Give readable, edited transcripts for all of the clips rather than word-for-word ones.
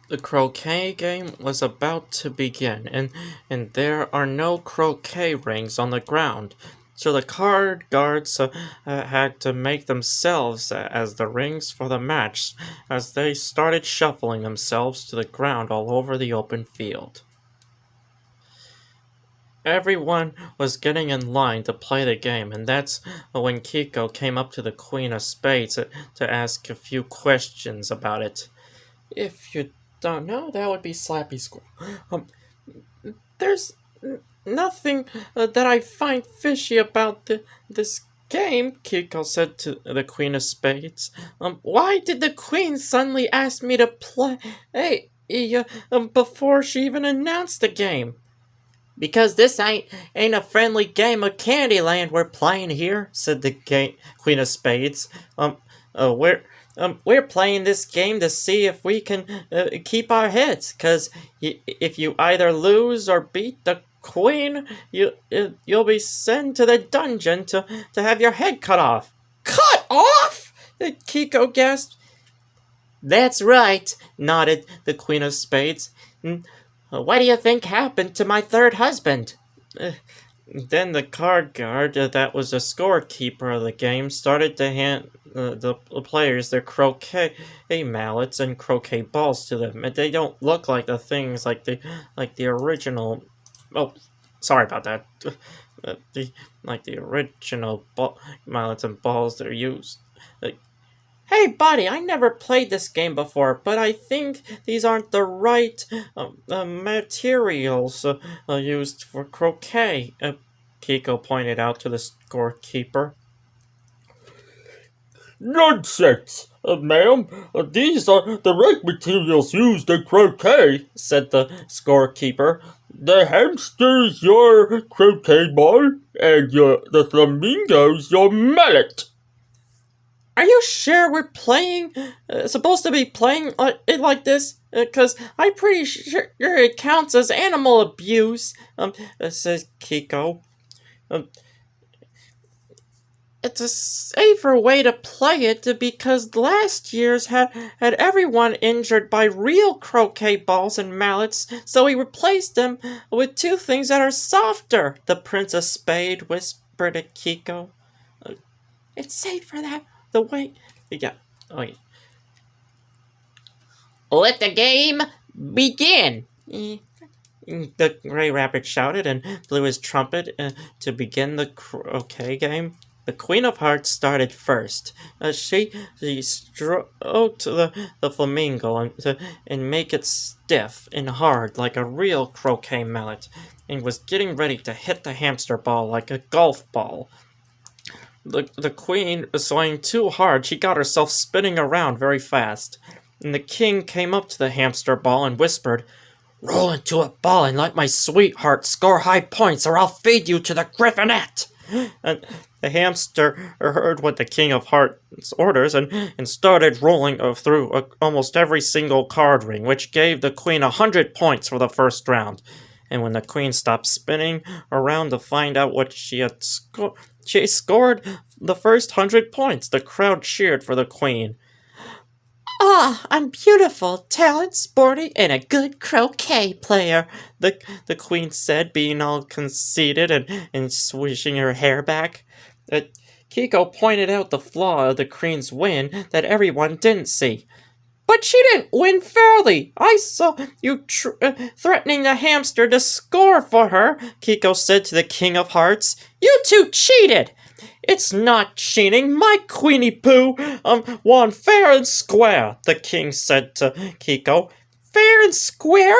The croquet game was about to begin, and there are no croquet rings on the ground. So the card guards had to make themselves as the rings for the match as they started shuffling themselves to the ground all over the open field. Everyone was getting in line to play the game, and that's when Kikko came up to the Queen of Spades to ask a few questions about it. If you don't know, that would be Slappy Squirrel. Um, there's nothing that I find fishy about this game, Kikko said to the Queen of Spades. Why did the Queen suddenly ask me to play before she even announced the game? Because this ain't a friendly game of Candyland we're playing here, said the Queen of Spades. We're playing this game to see if we can keep our heads. Cause if you either lose or beat the Queen, you'll be sent to the dungeon to have your head cut off. Cut off? Kikko gasped. That's right, nodded the Queen of Spades. What do you think happened to my third husband? Then the card guard that was the scorekeeper of the game started to hand the players their croquet mallets and croquet balls to them. They don't look like the things like the original. Oh, sorry about that. The original mallets and balls that are used. Hey, buddy, I never played this game before, but I think these aren't the right materials used for croquet, Kikko pointed out to the scorekeeper. Nonsense, ma'am. These are the right materials used in croquet, said the scorekeeper. The hamster's your croquet ball, and the flamingo's your mallet. Are you sure we're supposed to be playing it like this? Because I'm pretty sure it counts as animal abuse, says Kikko. It's a safer way to play it because last year's had everyone injured by real croquet balls and mallets, so we replaced them with two things that are softer, the Princess Spade whispered to Kikko. It's safer that the way. Yeah. Oh, yeah. Let the game begin. The Gray Rabbit shouted and blew his trumpet to begin the croquet game. The Queen of Hearts started first. She stroked the flamingo and make it stiff and hard like a real croquet mallet, and was getting ready to hit the hamster ball like a golf ball. The Queen was swaying too hard. She got herself spinning around very fast. And the King came up to the hamster ball and whispered, "Roll into a ball and let my sweetheart score high points, or I'll feed you to the griffinette." And the hamster heard what the King of Hearts orders and started rolling through almost every single card ring, which gave the Queen 100 points for the first round. And when the Queen stopped spinning around to find out what she had she scored the first 100 points. The crowd cheered for the Queen. "Ah, I'm beautiful, talented, sporty, and a good croquet player," the Queen said, being all conceited and swishing her hair back. Kikko pointed out the flaw of the Queen's win that everyone didn't see. "But she didn't win fairly. I saw you threatening the hamster to score for her," Kikko said to the King of Hearts. "You two cheated." "It's not cheating. My Queenie Pooh won fair and square," the King said to Kikko. "Fair and square?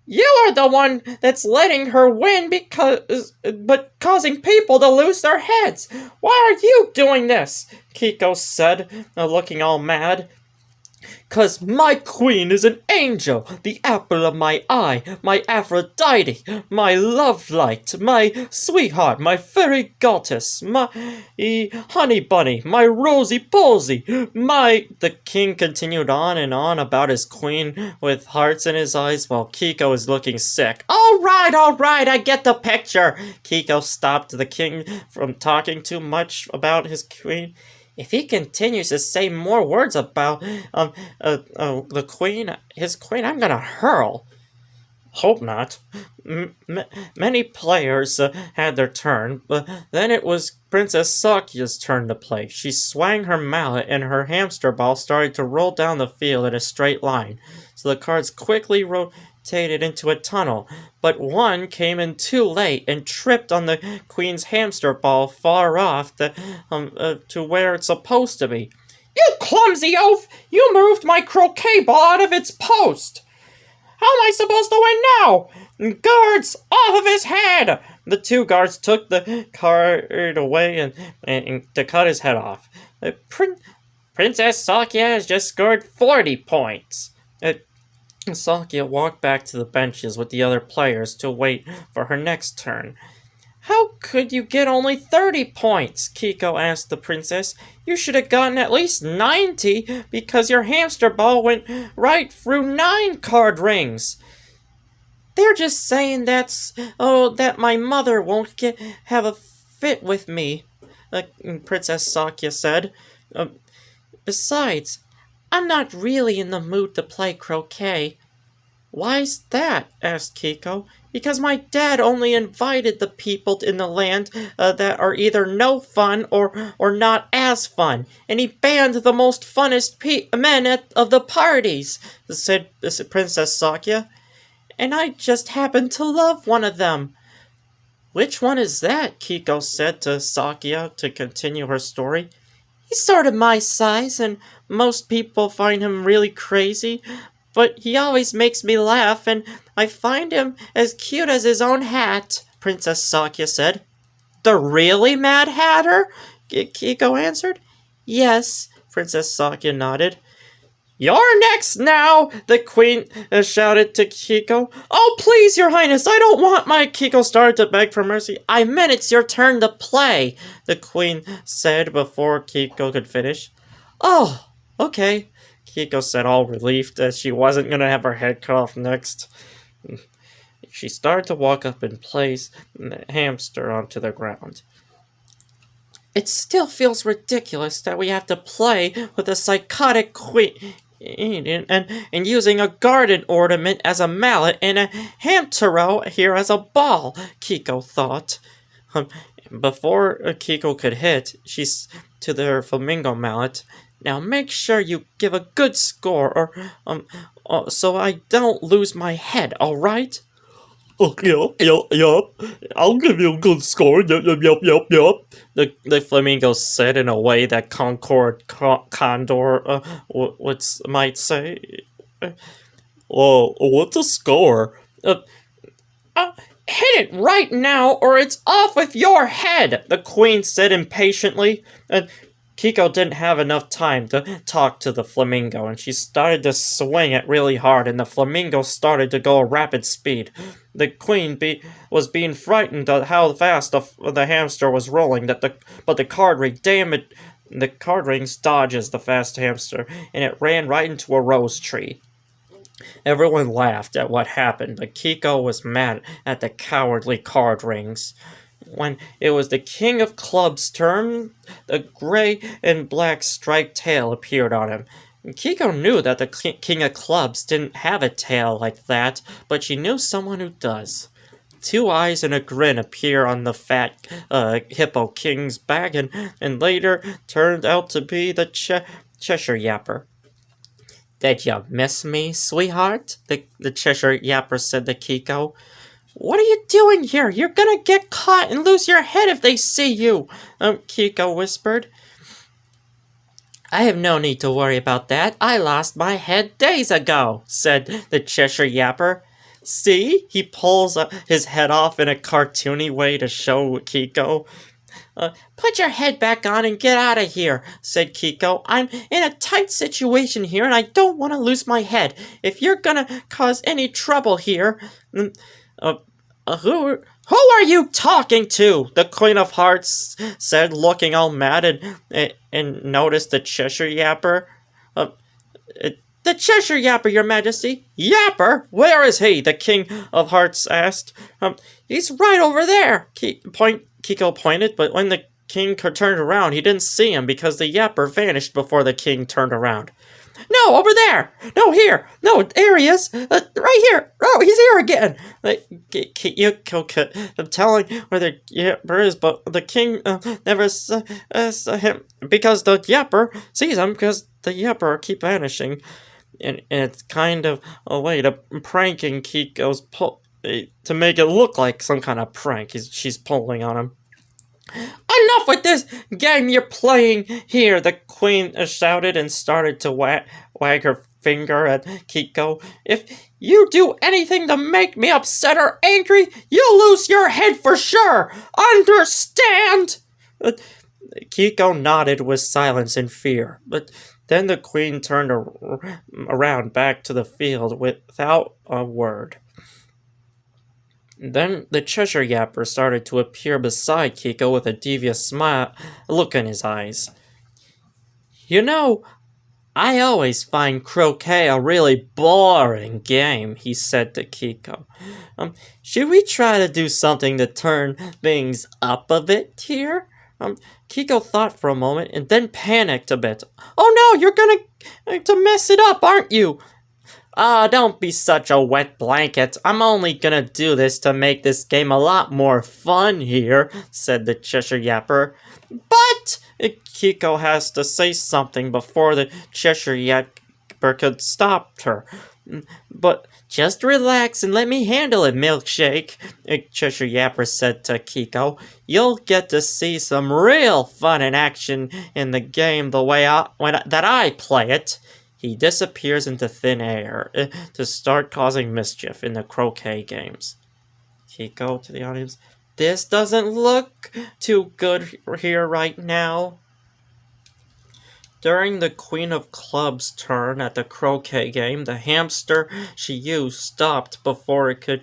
You are the one that's letting her win but causing people to lose their heads. Why are you doing this?" Kikko said, looking all mad. "'Cause my queen is an angel, the apple of my eye, my Aphrodite, my love light, my sweetheart, my fairy goddess, my honey bunny, my rosy posy, my..." The King continued on and on about his queen with hearts in his eyes while Kikko is looking sick. All right, I get the picture." Kikko stopped the King from talking too much about his queen. If he continues to say more words about the queen, his queen, I'm gonna hurl. Hope not. Many players had their turn, but then it was Princess Sakia's turn to play. She swung her mallet, and her hamster ball started to roll down the field in a straight line. So the cards quickly rotated into a tunnel, but one came in too late and tripped on the queen's hamster ball far off to where it's supposed to be. You clumsy oaf! You moved my croquet ball out of its post! How am I supposed to win now? Guards, off of his head! The two guards took the card away and to cut his head off. Princess Sakia has just scored 40 points. Sakia walked back to the benches with the other players to wait for her next turn. How could you get only 30 points? Kikko asked the princess. You should have gotten at least 90 because your hamster ball went right through 9 card rings. They're just saying that my mother won't have a fit with me, Princess Sakia said. Besides, I'm not really in the mood to play croquet. Why's that? Asked Kikko. Because my dad only invited the people in the land that are either no fun or not as fun, and he banned the most funnest men of the parties, said Princess Sakia. And I just happen to love one of them. Which one is that? Kikko said to Sakia to continue her story. He's sort of my size, and most people find him really crazy, but he always makes me laugh, and I find him as cute as his own hat, Princess Sakia said. The really Mad Hatter? Kikko answered. Yes, Princess Sakia nodded. You're next now, the queen shouted to Kikko. Oh, please, your highness, I don't want my... Kikko started to beg for mercy. I meant it's your turn to play, the queen said before Kikko could finish. Oh, okay, Kikko said, all relieved that she wasn't going to have her head cut off next. She started to walk up and place the hamster onto the ground. It still feels ridiculous that we have to play with a psychotic queen and using a garden ornament as a mallet and a hamtaro here as a ball, Kikko thought. Before Kikko could hit, she's to their flamingo mallet. Now make sure you give a good score, or so I don't lose my head, all right? Yup. I'll give you a good score. Yup. The flamingo said in a way that Concord Condor might say. What's a score? Hit it right now, or it's off with your head, the queen said impatiently. Kikko didn't have enough time to talk to the flamingo, and she started to swing it really hard, and the flamingo started to go at rapid speed. The queen was being frightened at how fast the hamster was rolling, but the card rings dodges the fast hamster, and it ran right into a rose tree. Everyone laughed at what happened, but Kikko was mad at the cowardly card rings. When it was the King of Clubs' turn, the gray and black striped tail appeared on him. Kikko knew that the King of Clubs didn't have a tail like that, but she knew someone who does. 2 eyes and a grin appear on the fat Hippo King's back, and later turned out to be the Cheshire Yapper. Did you miss me, sweetheart? The Cheshire Yapper said to Kikko. What are you doing here? You're gonna get caught and lose your head if they see you, Kikko whispered. I have no need to worry about that. I lost my head days ago, said the Cheshire Yapper. See? He pulls his head off in a cartoony way to show Kikko. Put your head back on and get out of here, said Kikko. I'm in a tight situation here and I don't want to lose my head. If you're gonna cause any trouble here... Who are you talking to? The Queen of Hearts said, looking all mad, and noticed the Cheshire Yapper. The Cheshire Yapper, Your Majesty. Yapper? Where is he? The King of Hearts asked. He's right over there. Kikko pointed, but when the king turned around, he didn't see him because the yapper vanished before the king turned around. No, over there! No, here! No, there he is! Right here! Oh, he's here again! I'm telling where the yapper is, but the king never saw him because the yapper sees him because the yapper keep vanishing. And it's kind of a way to pranking Kikko's to make it look like some kind of prank she's pulling on him. Enough with this game you're playing here, the queen shouted and started to wag her finger at Kikko. If you do anything to make me upset or angry, you'll lose your head for sure. Understand? Kikko nodded with silence and fear, but then the queen turned around back to the field without a word. Then the Cheshire Yapper started to appear beside Kikko with a devious look in his eyes. You know, I always find croquet a really boring game, he said to Kikko. Should we try to do something to turn things up a bit here? Kikko thought for a moment and then panicked a bit. Oh no, you're going to mess it up, aren't you? Don't be such a wet blanket. I'm only gonna do this to make this game a lot more fun here, said the Cheshire Yapper. But Kikko has to say something before the Cheshire Yapper could stop her. But just relax and let me handle it, Milkshake, Cheshire Yapper said to Kikko. You'll get to see some real fun and action in the game the way that I play it. He disappears into thin air to start causing mischief in the croquet games. Kikko to the audience. This doesn't look too good here right now. During the Queen of Clubs' turn at the croquet game, the hamster she used stopped before it could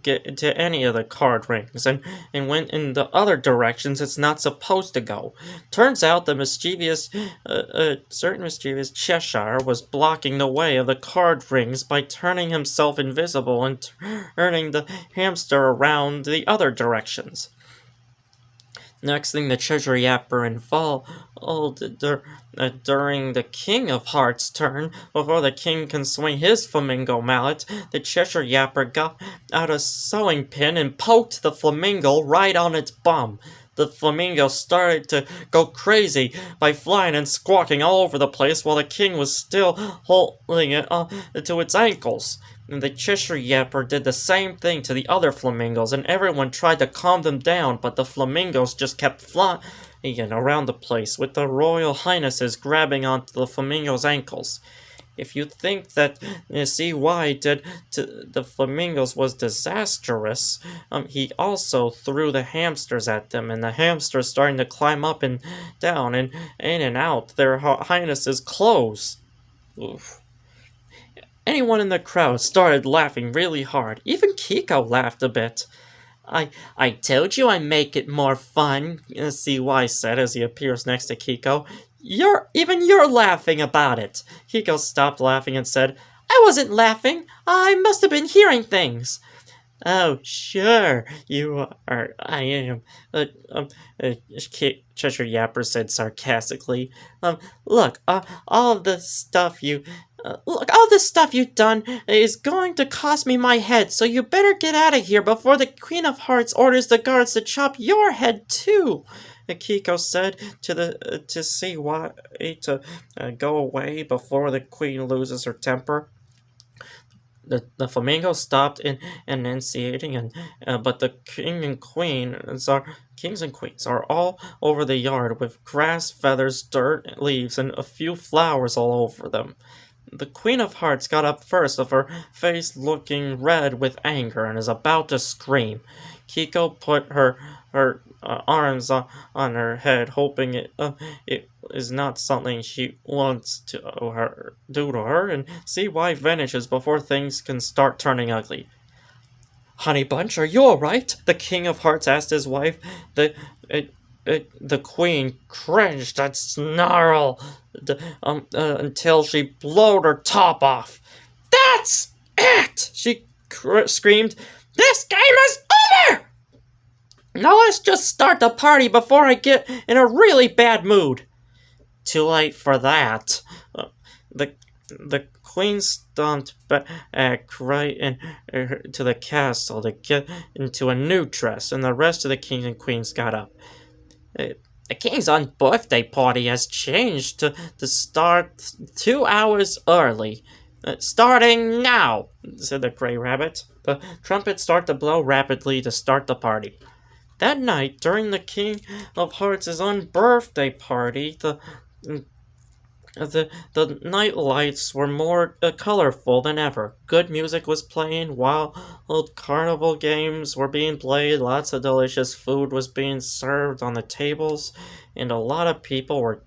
get into any of the card rings and went in the other directions it's not supposed to go. Turns out the certain mischievous Cheshire was blocking the way of the card rings by turning himself invisible and turning the hamster around the other directions. Next thing, the Cheshire Yapper involved during the King of Hearts' turn, before the king can swing his flamingo mallet, the Cheshire Yapper got out a sewing pin and poked the flamingo right on its bum. The flamingo started to go crazy by flying and squawking all over the place while the king was still holding it to its ankles. And the Cheshire Yapper did the same thing to the other flamingos, and everyone tried to calm them down, but the flamingos just kept flying around the place, with the royal highnesses grabbing onto the flamingos' ankles. If you think that CY did to the flamingos was disastrous, he also threw the hamsters at them, and the hamsters starting to climb up and down and in and out their highnesses' clothes. Oof. Anyone in the crowd started laughing really hard. Even Kikko laughed a bit. I told you I'd make it more fun, CY said as he appears next to Kikko. You're laughing about it. Kikko stopped laughing and said, I wasn't laughing. I must have been hearing things. Oh, sure, you are. I am. Cheshire Yapper said sarcastically. Look, all the stuff you've done is going to cost me my head, so you better get out of here before the Queen of Hearts orders the guards to chop your head too. Kikko said to CY to go away before the queen loses her temper. The flamingo stopped enunciating, but the kings and queens are all over the yard with grass, feathers, dirt, leaves, and a few flowers all over them. The Queen of Hearts got up first, with her face looking red with anger, and is about to scream. Kikko put her arms on her head, hoping it is not something she wants to do to her, and CY vanishes before things can start turning ugly. Honey Bunch, are you alright? The King of Hearts asked his wife. The queen cringed and snarled until she blowed her top off. That's it! She screamed. This game is over! Now let's just start the party before I get in a really bad mood. Too late for that. The the queen stomped back right to the castle to get into a new dress, and the rest of the kings and queens got up. The king's own birthday party has changed to start 2 hours early. Starting now, said the Grey Rabbit. The trumpets start to blow rapidly to start the party. That night, during the King of Hearts' own birthday party, the night lights were more colorful than ever. Good music was playing, wild carnival games were being played, lots of delicious food was being served on the tables, and a lot of people were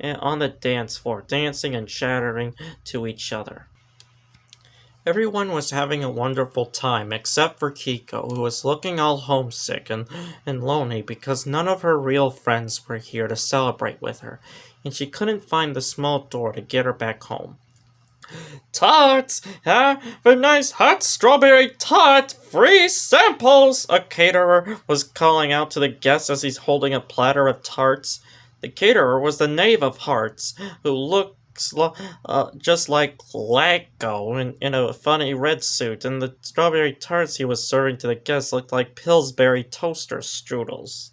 on the dance floor, dancing and chattering to each other. Everyone was having a wonderful time, except for Kikko, who was looking all homesick and lonely because none of her real friends were here to celebrate with her, and she couldn't find the small door to get her back home. Tarts! Have a nice hot strawberry tart! Free samples! A caterer was calling out to the guests as he's holding a platter of tarts. The caterer was the Knave of Hearts, who looked just like Lego in a funny red suit, and the strawberry tarts he was serving to the guests looked like Pillsbury toaster strudels.